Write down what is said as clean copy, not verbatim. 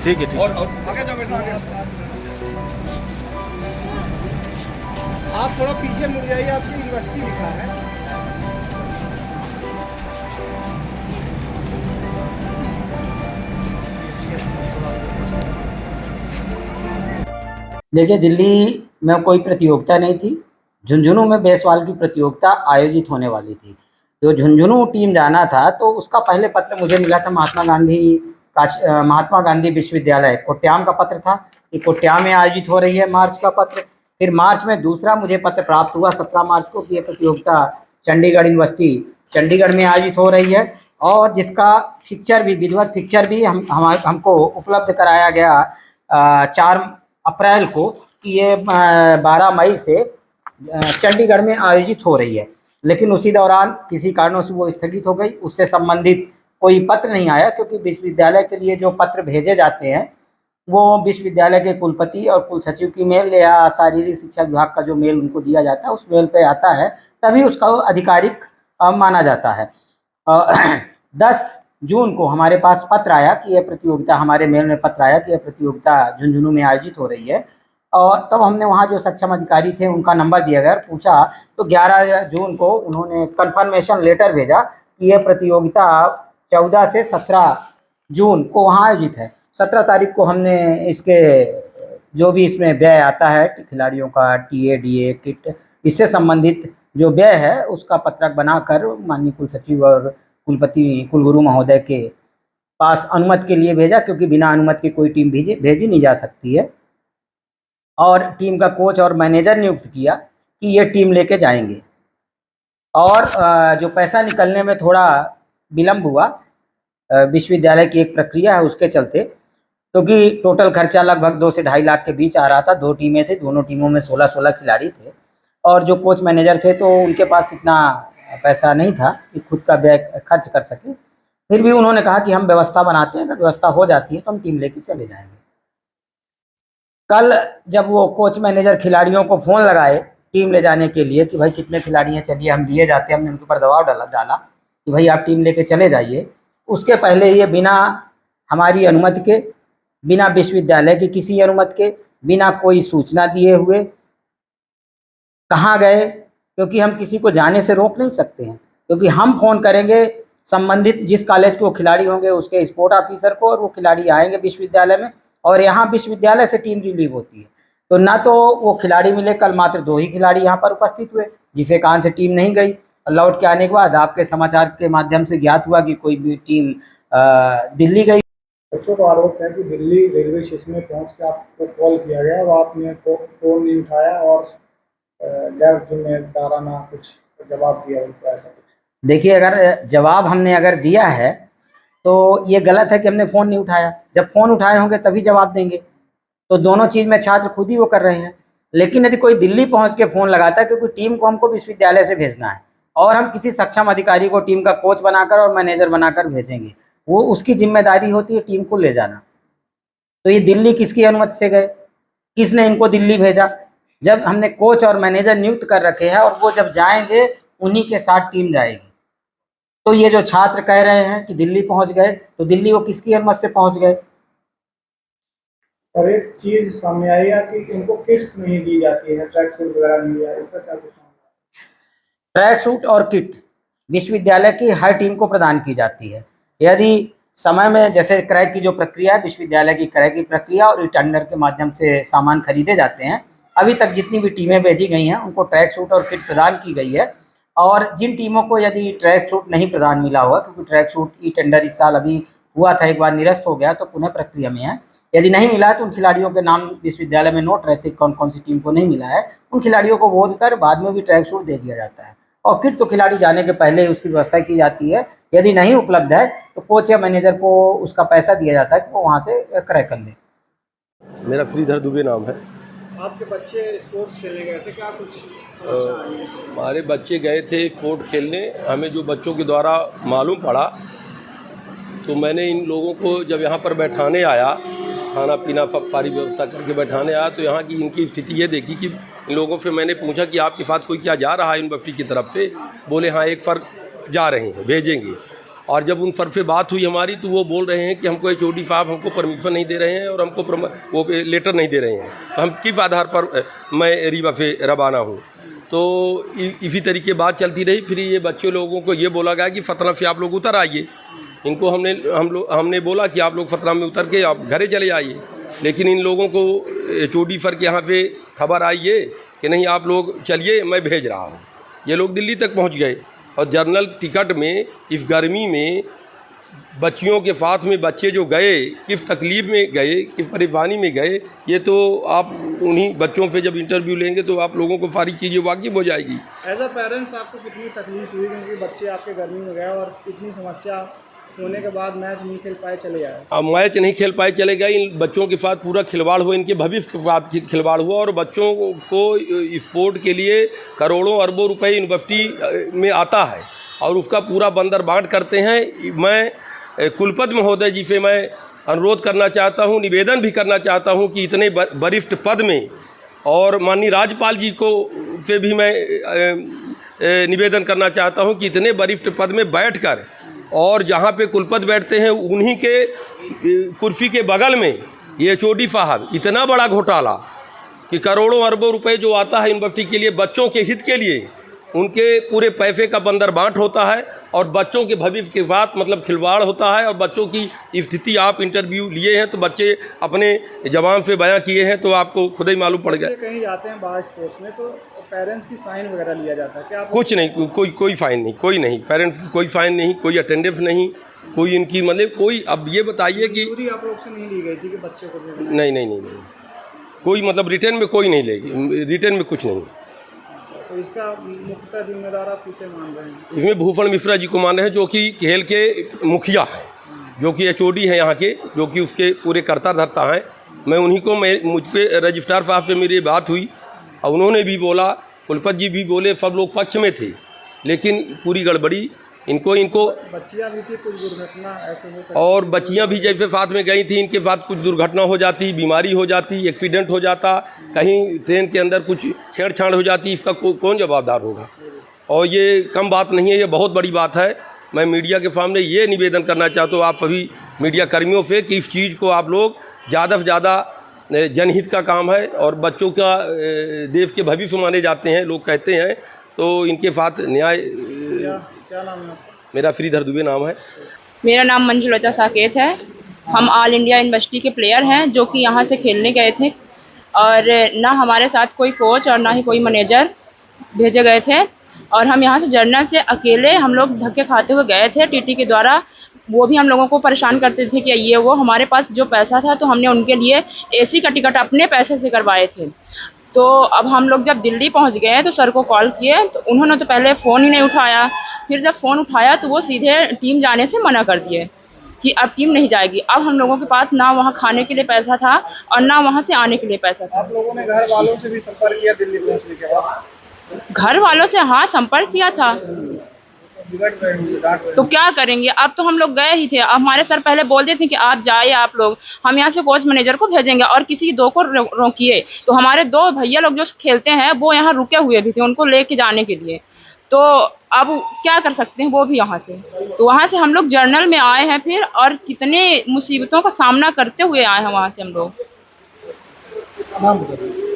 ठीक है, ठीक है। और आगे जाओ बेटा, आगे। आप थोड़ा पीछे मुड़ जाइए, आपकी यूनिवर्सिटी लिखा है। देखिए, दिल्ली में कोई प्रतियोगिता नहीं थी। झुंझुनू में बेसबॉल की प्रतियोगिता आयोजित होने वाली थी। जो झुंझुनू टीम जाना था तो उसका पहले पत्र मुझे मिला था महात्मा गांधी विश्वविद्यालय कोट्याम का पत्र था कि कोट्याम में आयोजित हो रही है मार्च का पत्र। फिर मार्च में दूसरा मुझे पत्र प्राप्त हुआ 17 मार्च को कि ये प्रतियोगिता चंडीगढ़ यूनिवर्सिटी चंडीगढ़ में आयोजित हो रही है, और जिसका फिक्चर भी विधिवत फिक्चर भी हमको उपलब्ध कराया गया 4 अप्रैल को कि ये 12 मई से चंडीगढ़ में आयोजित हो रही है। लेकिन उसी दौरान किसी कारणों से वो स्थगित हो गई। उससे संबंधित कोई पत्र नहीं आया, क्योंकि विश्वविद्यालय के लिए जो पत्र भेजे जाते हैं वो विश्वविद्यालय के कुलपति और कुल सचिव की मेल या शारीरिक शिक्षा विभाग का जो मेल उनको दिया जाता है उस मेल पे आता है, तभी उसका आधिकारिक माना जाता है। 10 जून को हमारे पास पत्र आया कि यह प्रतियोगिता, हमारे मेल में पत्र आया कि यह प्रतियोगिता झुंझुनू में आयोजित हो रही है, और तब हमने वहाँ जो सक्षम अधिकारी थे उनका नंबर दिया गया, पूछा तो 11 जून को उन्होंने कन्फर्मेशन लेटर भेजा कि यह प्रतियोगिता 14 से 17 जून को वहाँ आयोजित है। 17 तारीख को हमने इसके जो भी इसमें व्यय आता है खिलाड़ियों का, टीए डीए किट, इससे संबंधित जो व्यय है उसका पत्रक बनाकर माननीय कुल सचिव और कुलपति कुलगुरु महोदय के पास अनुमति के लिए भेजा, क्योंकि बिना अनुमति के कोई टीम भेजी नहीं जा सकती है। और टीम का कोच और मैनेजर नियुक्त किया कि ये टीम लेके जाएंगे। और जो पैसा निकलने में थोड़ा विलम्ब हुआ, विश्वविद्यालय की एक प्रक्रिया है उसके चलते, क्योंकि टोटल खर्चा लगभग 2 से 2.5 लाख के बीच आ रहा था। 2 टीमें थी, दोनों टीमों में 16-16 खिलाड़ी थे, और जो कोच मैनेजर थे तो उनके पास इतना पैसा नहीं था कि खुद का व्यय खर्च कर सके। फिर भी उन्होंने कहा कि हम व्यवस्था बनाते हैं, अगर व्यवस्था हो जाती है तो हम टीम लेके चले जाएंगे। कल जब वो कोच मैनेजर खिलाड़ियों को फ़ोन लगाए टीम ले जाने के लिए कि भाई कितने खिलाड़ी हैं, चलिए हम लिए जाते हैं, हमने उनके ऊपर दबाव डाला कि भाई आप टीम लेके चले जाइए। उसके पहले ये बिना हमारी अनुमति के, बिना विश्वविद्यालय की किसी अनुमति के, बिना कोई सूचना दिए हुए कहाँ गए, क्योंकि हम किसी को जाने से रोक नहीं सकते हैं, क्योंकि हम फ़ोन करेंगे संबंधित जिस कॉलेज के वो खिलाड़ी होंगे उसके स्पोर्ट ऑफिसर को, और वो खिलाड़ी आएंगे विश्वविद्यालय में, और यहाँ विश्वविद्यालय से टीम रिलीव होती है। तो ना तो वो खिलाड़ी मिले, कल मात्र 2 ही खिलाड़ी यहाँ पर उपस्थित हुए, जिसके कारण से टीम नहीं गई। लौट के आने के बाद आपके समाचार के माध्यम से ज्ञात हुआ कि कोई भी टीम दिल्ली गई। बच्चों का आरोप है कि दिल्ली रेलवे स्टेशन में पहुंच के आपको कॉल किया गया और आपने फ़ोन नहीं उठाया और गैर जिम्मेदाराना कुछ जवाब दिया उनको, ऐसा कुछ? देखिए, अगर जवाब हमने अगर दिया है तो ये गलत है कि हमने फ़ोन नहीं उठाया। जब फ़ोन उठाए होंगे तभी जवाब देंगे। तो दोनों चीज़ में छात्र खुद ही वो कर रहे हैं। लेकिन यदि कोई दिल्ली पहुंच के फ़ोन लगाता है, क्योंकि टीम को हमको विश्वविद्यालय से भेजना है और हम किसी सक्षम अधिकारी को टीम का कोच बनाकर और मैनेजर बनाकर भेजेंगे, वो उसकी जिम्मेदारी होती है टीम को ले जाना। तो ये दिल्ली किसकी अनुमति से गए, किसने इनको दिल्ली भेजा? जब हमने कोच और मैनेजर नियुक्त कर रखे हैं और वो जब जाएंगे उन्हीं के साथ टीम जाएगी। तो ये जो छात्र कह रहे हैं कि दिल्ली पहुंच गए, तो दिल्ली वो किसकी अनुमति से पहुंच गए? और एक चीज़ सामने आई है कि इनको किट्स नहीं दी जाती है, ट्रैक सूट वगैरह नहीं दिया, इसका क्या कुछ? ट्रैक सूट और किट विश्वविद्यालय की हर टीम को प्रदान की जाती है। यदि समय में, जैसे क्रय की जो प्रक्रिया है, विश्वविद्यालय की क्रय की प्रक्रिया और टेंडर के माध्यम से सामान खरीदे जाते हैं, अभी तक जितनी भी टीमें भेजी गई हैं उनको ट्रैक सूट और किट प्रदान की गई है। और जिन टीमों को यदि ट्रैक सूट नहीं प्रदान मिला हुआ, क्योंकि ट्रैक सूट की टेंडर इस साल अभी हुआ था, एक बार निरस्त हो गया, तो पुनः प्रक्रिया में है। यदि नहीं मिला है तो उन खिलाड़ियों के नाम विश्वविद्यालय में नोट रहते कौन कौन सी टीम को नहीं मिला है, उन खिलाड़ियों को बोल कर बाद में भी ट्रैक सूट दे दिया जाता है। और किट तो खिलाड़ी जाने के पहले ही उसकी व्यवस्था की जाती है। यदि नहीं उपलब्ध है तो कोच या मैनेजर को उसका पैसा दिया जाता है कि वो वहाँ से क्रय कर ले। मेरा श्रीधर दुबे नाम है। आपके बच्चे स्पोर्ट्स खेलने गए थे, क्या कुछ समस्या आई है? हमारे बच्चे गए थे स्पोर्ट खेलने। हमें जो बच्चों के द्वारा मालूम पड़ा, तो मैंने इन लोगों को जब यहाँ पर बैठाने आया, खाना पीना सब सारी व्यवस्था करके बैठाने आया, तो यहाँ की इनकी स्थिति ये देखी कि इन लोगों से मैंने पूछा कि आपके साथ कोई क्या जा रहा है यूनिवर्सिटी की तरफ से? बोले हाँ, एक फ़र्क जा रहे हैं, भेजेंगे। और जब उन सर से बात हुई हमारी तो वो बोल रहे हैं कि हमको HOD साहब हमको परमिशन नहीं दे रहे हैं और हमको वो लेटर नहीं दे रहे हैं, तो हम किस आधार पर मैं रीवा से रवाना हूँ। तो इसी तरीके बात चलती रही। फिर ये बच्चे लोगों को ये बोला गया कि सतना से आप लोग उतर आइए। इनको हमने बोला कि आप लोग सतना में उतर के आप घरे चले आइए, लेकिन इन लोगों को HOD सर के यहाँ से खबर आई है कि नहीं आप लोग चलिए, मैं भेज रहा हूँ। ये लोग दिल्ली तक पहुँच गए और जनरल टिकट में इस गर्मी में बच्चियों के साथ में बच्चे जो गए, किस तकलीफ़ में गए, किस परेशानी में गए, ये तो आप उन्हीं बच्चों से जब इंटरव्यू लेंगे तो आप लोगों को सारी चीज़ें वाकिफ़ हो जाएगी। एज अ पेरेंट्स आपको कितनी तकलीफ हुई, क्योंकि बच्चे आपके गर्मी में गए और इतनी समस्या होने के बाद मैच नहीं खेल पाए, चले आए? अब मैच नहीं खेल पाए, चले गए। इन बच्चों के साथ पूरा खिलवाड़ हुआ, इनके भविष्य के साथ खिलवाड़ हुआ और बच्चों को स्पोर्ट के लिए करोड़ों अरबों रुपए यूनिवर्सिटी में आता है और उसका पूरा बंदरबांट करते हैं। मैं कुलपति महोदय जी से मैं अनुरोध करना चाहता हूं, निवेदन भी करना चाहता हूं कि इतने वरिष्ठ पद में, और माननीय राज्यपाल जी को से भी मैं निवेदन करना चाहता हूं कि इतने वरिष्ठ पद में बैठकर और जहां पे कुलपति बैठते हैं उन्हीं के कुर्सी के बगल में ये HOD साहब इतना बड़ा घोटाला कि करोड़ों अरबों रुपए जो आता है यूनिवर्सिटी के लिए, बच्चों के हित के लिए, उनके पूरे पैसे का बंदरबांट होता है और बच्चों के भविष्य के साथ मतलब खिलवाड़ होता है। और बच्चों की स्थिति आप इंटरव्यू लिए हैं तो बच्चे अपने जवान से बयां किए हैं, तो आपको खुद ही मालूम पड़ गया। कहीं जाते हैं बाहर स्पोर्ट्स में तो पेरेंट्स की साइन वगैरह लिया जाता है क्या? कुछ नहीं, कोई फाइन नहीं, कोई नहीं, पेरेंट्स की कोई फाइन नहीं, कोई अटेंडेंस नहीं, कोई इनकी मतलब कोई। अब ये बताइए कि पूरी आप लोग से नहीं ली गई थी कि बच्चे को नहीं, कोई मतलब रिटर्न में कोई नहीं लेगी, रिटर्न में कुछ नहीं। तो इसका मुख्य जिम्मेदार आप किसे मान रहे हैं? इसमें भूषण मिश्रा जी को मान रहे हैं, जो कि खेल के मुखिया हैं, जो कि HOD हैं यहाँ के, जो कि उसके पूरे कर्ता धर्ता हैं। मैं उन्हीं को, मुझसे रजिस्ट्रार साहब से मेरी बात हुई और उन्होंने भी बोला, कुलपति जी भी बोले, सब लोग पक्ष में थे, लेकिन पूरी गड़बड़ी इनको बच्चियाँ भी थी, कुछ दुर्घटना ऐसे हो सकती, और बच्चियाँ भी जैसे साथ में गई थी, इनके साथ कुछ दुर्घटना हो जाती, बीमारी हो जाती, एक्सीडेंट हो जाता, कहीं ट्रेन के अंदर कुछ छेड़छाड़ हो जाती, इसका कौन जवाबदार होगा? और ये कम बात नहीं है, ये बहुत बड़ी बात है। मैं मीडिया के सामने ये निवेदन करना चाहता हूँ आप सभी मीडिया कर्मियों से कि इस चीज़ को आप लोग ज़्यादा से ज़्यादा, जनहित का काम है और बच्चों का देश के भविष्य माने जाते हैं लोग कहते हैं, तो इनके साथ न्याय। क्या नाम है? मेरा श्रीधर दुबे नाम है। मेरा नाम मंजुलता साकेत है। हम ऑल इंडिया यूनिवर्सिटी के प्लेयर हैं जो कि यहाँ से खेलने गए थे और ना हमारे साथ कोई कोच और ना ही कोई मैनेजर भेजे गए थे और हम यहाँ से जर्नल से अकेले हम लोग धक्के खाते हुए गए थे TT के द्वारा। वो भी हम लोगों को परेशान करते थे कि ये वो, हमारे पास जो पैसा था तो हमने उनके लिए AC का टिकट अपने पैसे से करवाए थे। तो अब हम लोग जब दिल्ली पहुँच गए तो सर को कॉल किए तो उन्होंने तो पहले फ़ोन ही नहीं उठाया, फिर जब फ़ोन उठाया तो वो सीधे टीम जाने से मना कर दिए कि अब टीम नहीं जाएगी। अब हम लोगों के पास ना वहाँ खाने के लिए पैसा था और ना वहाँ से आने के लिए पैसा था। आप लोगों ने घर वालों से भी संपर्क किया दिल्ली पहुंचने के बाद? घर वालों से हाँ संपर्क किया था, तो क्या करेंगे, अब तो हम लोग गए ही थे। अब हमारे सर पहले बोल देते कि आप जाइए, आप लोग हम यहाँ से कोच मैनेजर को भेजेंगे और किसी दो को रोकिए। तो हमारे 2 भैया लोग जो खेलते हैं वो यहाँ रुके हुए भी थे उनको लेके जाने के लिए, तो अब क्या कर सकते हैं वो भी यहाँ से। तो वहाँ से हम लोग जर्नल में आए हैं फिर, और कितने मुसीबतों का सामना करते हुए आए हैं वहाँ से हम लोग। नाम बताइए।